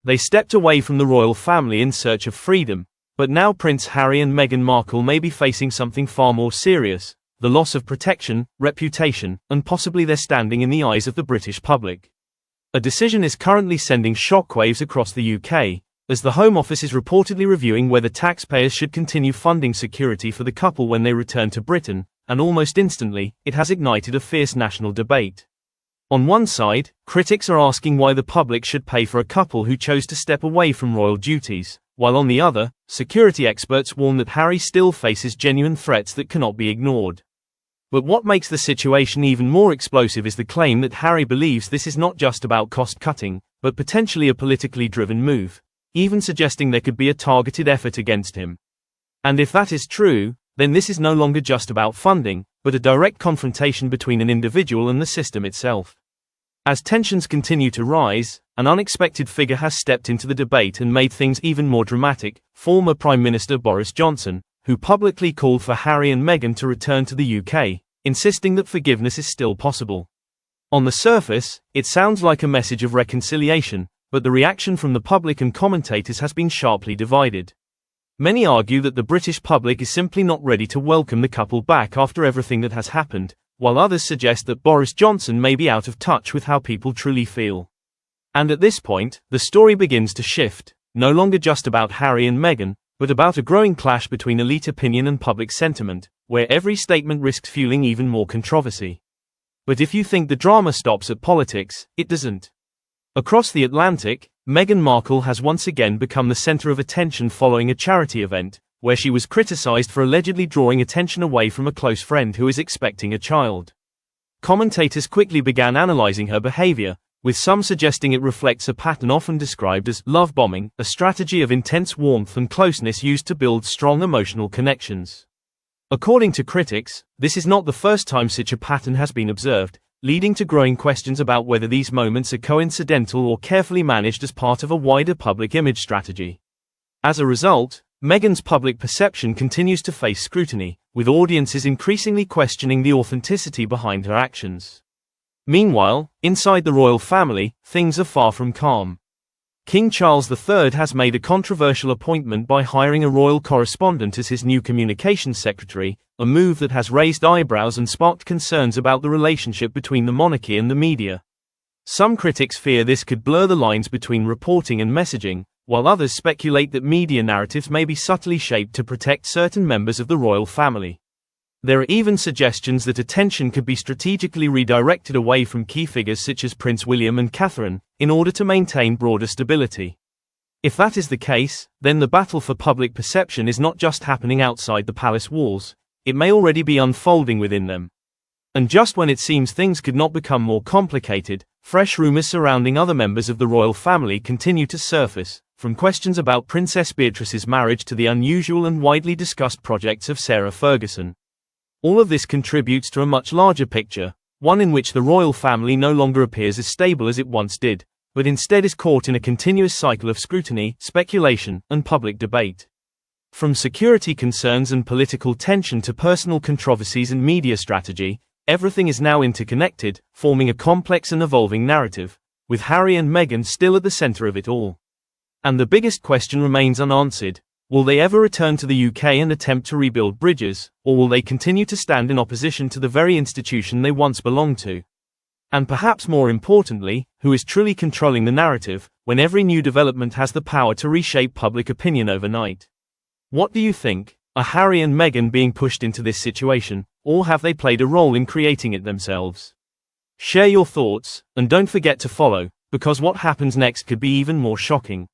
They stepped away from the royal family in search of freedom, but now Prince Harry and Meghan Markle may be facing something far more serious: the loss of protection, reputation, and possibly their standing in the eyes of the British public. A decision is currently sending shockwaves across the UK, as the Home Office is reportedly reviewing whether taxpayers should continue funding security for the couple when they return to Britain, and almost instantly, it has ignited a fierce national debate. On one side, critics are asking why the public should pay for a couple who chose to step away from royal duties, while on the other, security experts warn that Harry still faces genuine threats that cannot be ignored. But what makes the situation even more explosive is the claim that Harry believes this is not just about cost-cutting, but potentially a politically driven move, even suggesting there could be a targeted effort against him. And if that is true, then this is no longer just about funding, but a direct confrontation between an individual and the system itself. As tensions continue to rise, an unexpected figure has stepped into the debate and made things even more dramatic: former Prime Minister Boris Johnson, who publicly called for Harry and Meghan to return to the UK, insisting that forgiveness is still possible. On the surface, it sounds like a message of reconciliation, but the reaction from the public and commentators has been sharply divided. Many argue that the British public is simply not ready to welcome the couple back after everything that has happened, while others suggest that Boris Johnson may be out of touch with how people truly feel. And at this point, the story begins to shift, no longer just about Harry and Meghan, but about a growing clash between elite opinion and public sentiment, where every statement risks fueling even more controversy. But if you think the drama stops at politics, it doesn't. Across the Atlantic, Meghan Markle has once again become the center of attention following a charity event, where she was criticized for allegedly drawing attention away from a close friend who is expecting a child. Commentators quickly began analyzing her behavior, with some suggesting it reflects a pattern often described as love bombing, a strategy of intense warmth and closeness used to build strong emotional connections. According to critics, this is not the first time such a pattern has been observed, leading to growing questions about whether these moments are coincidental or carefully managed as part of a wider public image strategy. As a result, Meghan's public perception continues to face scrutiny, with audiences increasingly questioning the authenticity behind her actions. Meanwhile, inside the royal family, things are far from calm. King Charles III has made a controversial appointment by hiring a royal correspondent as his new communications secretary, a move that has raised eyebrows and sparked concerns about the relationship between the monarchy and the media. Some critics fear this could blur the lines between reporting and messaging, while others speculate that media narratives may be subtly shaped to protect certain members of the royal family. There are even suggestions that attention could be strategically redirected away from key figures such as Prince William and Catherine, in order to maintain broader stability. If that is the case, then the battle for public perception is not just happening outside the palace walls, it may already be unfolding within them. And just when it seems things could not become more complicated, fresh rumors surrounding other members of the royal family continue to surface, from questions about Princess Beatrice's marriage to the unusual and widely discussed projects of Sarah Ferguson. All of this contributes to a much larger picture, one in which the royal family no longer appears as stable as it once did, but instead is caught in a continuous cycle of scrutiny, speculation, and public debate. From security concerns and political tension to personal controversies and media strategy, everything is now interconnected, forming a complex and evolving narrative, with Harry and Meghan still at the center of it all. And the biggest question remains unanswered: will they ever return to the UK and attempt to rebuild bridges, or will they continue to stand in opposition to the very institution they once belonged to? And perhaps more importantly, who is truly controlling the narrative, when every new development has the power to reshape public opinion overnight? What do you think? Are Harry and Meghan being pushed into this situation, or have they played a role in creating it themselves? Share your thoughts, and don't forget to follow, because what happens next could be even more shocking.